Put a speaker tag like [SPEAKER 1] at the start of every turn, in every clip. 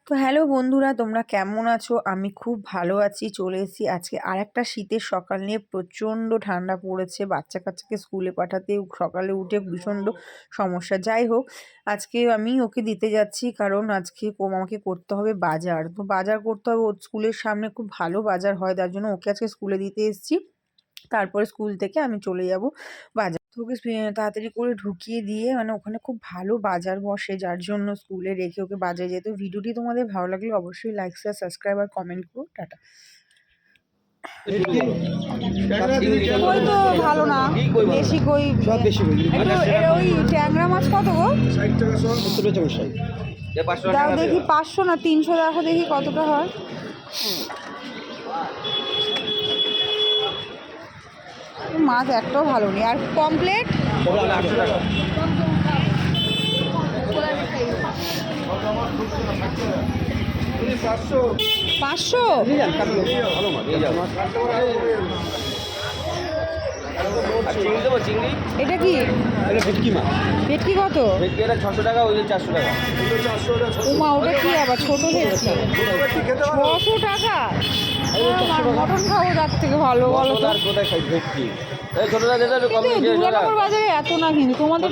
[SPEAKER 1] তো হ্যালো বন্ধুরা, তোমরা কেমন আছো? আমি খুব ভালো আছি। চলে এসেছি আজকে আরেকটা শীতের সকাল নিয়ে। প্রচণ্ড ঠান্ডা পড়েছে, বাচ্চা কাচ্চাকে স্কুলে পাঠাতে সকালে উঠে ভীষণ সমস্যা। যাই হোক, আজকে আমি ওকে দিতে যাচ্ছি, কারণ আজকে আমাকে করতে হবে বাজার। তো বাজার করতে হবে, ওর স্কুলের সামনে খুব ভালো বাজার হয়, তার জন্য ওকে আজকে স্কুলে দিতে এসেছি। তারপরে স্কুল থেকে আমি চলে যাব বাজার। তো ওকে তাড়াতাড়ি করে ঢুকিয়ে দিয়ে, মানে ওখানে খুব ভালো বাজার বসে, যার জন্য স্কুলে রেখে ওকে বাজারে যেতে। ভিডিওটি তোমাদের ভালো লাগলে অবশ্যই লাইক শেয়ার সাবস্ক্রাইব আর কমেন্ট করো। টাটা। কই তো ভালো না, দেশি কই সব দেশি কই। একটু ওই ট্যাংরা মাছ কত গো? 60 টাকা সব 70 টাকা সব। দাও দেখি 500 না 300, দেখো দেখি কতটা হয়। মাছ একটাও ভালো নেই। আর কমপ্লেট 500। এটা কি? ভেটকি মাছ। ভেটকি কত? 600 টাকা, ওই 400 টাকা। উমা, ওটা কি আবার ছোট ভেটকি? 600 টাকা। মটন খাবো তার থেকে ভালো, বলো তো। দুর্গানগর বাজারে এত না, কিন্তু তোমাদের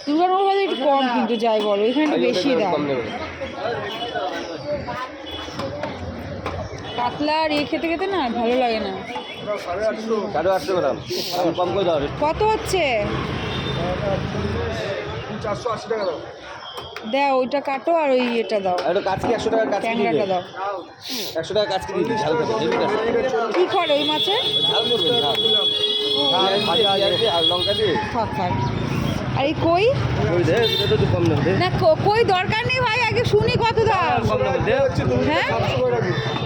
[SPEAKER 1] দুর্গানগর বাজারে একটু কম, কিন্তু যাই বলো, এখানে একটু বেশি দাম। কাতলা আর খেতে খেতে না ভালো লাগে না। 850 গ্রাম কত হচ্ছে? 480 টাকা দাও। দাও ওইটা কাটো, আর ওই এটা দাও, কাচকি 100 টাকা, ট্যাংরাটা দাও 100 টাকা। কাচকি দিই, ঝাল করবে। কি করে ওই মাছে? ঝাল করবে, ঝাল লঙ্কা দিয়ে থাক থাক। আর এই কই না, কই দরকার নেই ভাই, আগে শুনি কত দাম। হ্যাঁ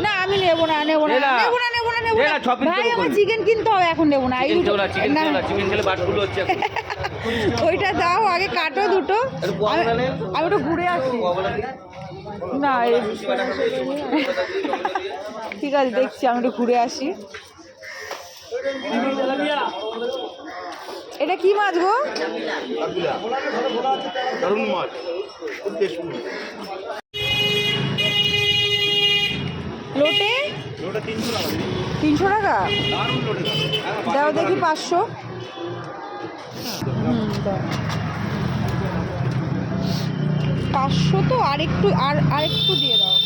[SPEAKER 1] না, আমি নেবো না নেবো না নেবো না নেবো না নেবো না ভাই, আমার চিকেন কিনতে হবে, এখন নেবো না। ওইটা দাও, আগে কাটো দুটো, আমি ওটা ঘুরে আসি। না ঠিক আছে, দেখছি, আমি একটু ঘুরে আসি। এটা কি মাছ গো? লোটে 300 টাকা। দাও দেখি 500। দাও 500 তো, আরেকটু আরেকটু দিয়ে দাও।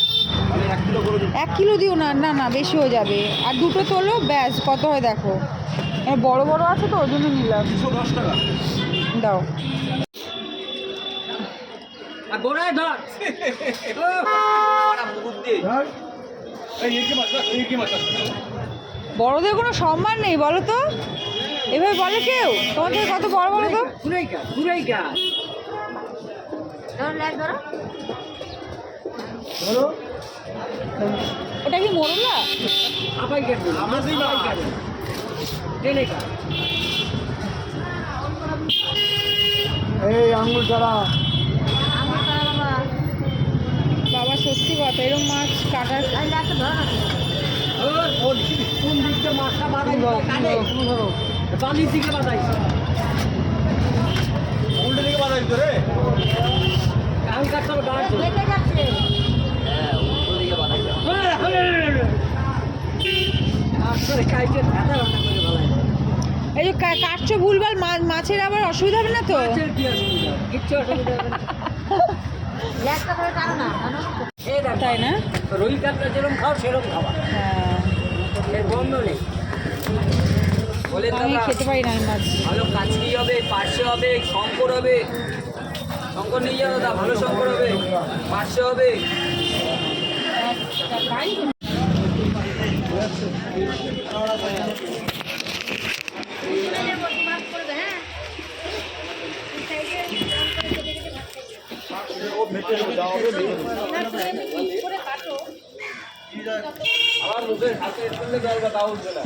[SPEAKER 1] 1 কিলো দিও না, না না বেশি হয়ে যাবে। আর দুটো তোলো, ব্যাস কত হয় দেখো। বড় বড় আছে তো, ওই জন্য নিলাম। 110 টাকা দাও। বড়দের কোনো সম্মান নেই, বলো তো? এভাবে বলে কেউ? তোমাদের কত বড় বড় তো। ওটা কি মোরলা? এই আঙ্গুল ছাড়া বাবা, সত্যি কথা, এরকম মাছ কাটার বালির দিকে বাজাই, উল্টো দিকে বাজাই তো রে। আমি কাটতে হবে, এই যে কাটছো ভুলভাল, মাছের আবার অসুবিধা হবে না তো? তাই না? রুই কাতলা যেরকম খাও সেরকম খাওয়া। হ্যাঁ, গন্ধ নেই বলে আমি খেতে পারি না মাছ। ভালো কাচকি হবে, পার্শে হবে, শঙ্কর হবে। শঙ্কর নিয়ে যাও দাদা, ভালো শঙ্কর হবে, পার্শে হবে। আমার মুখে হাতে তুললে দরকার, তা উঠবে না।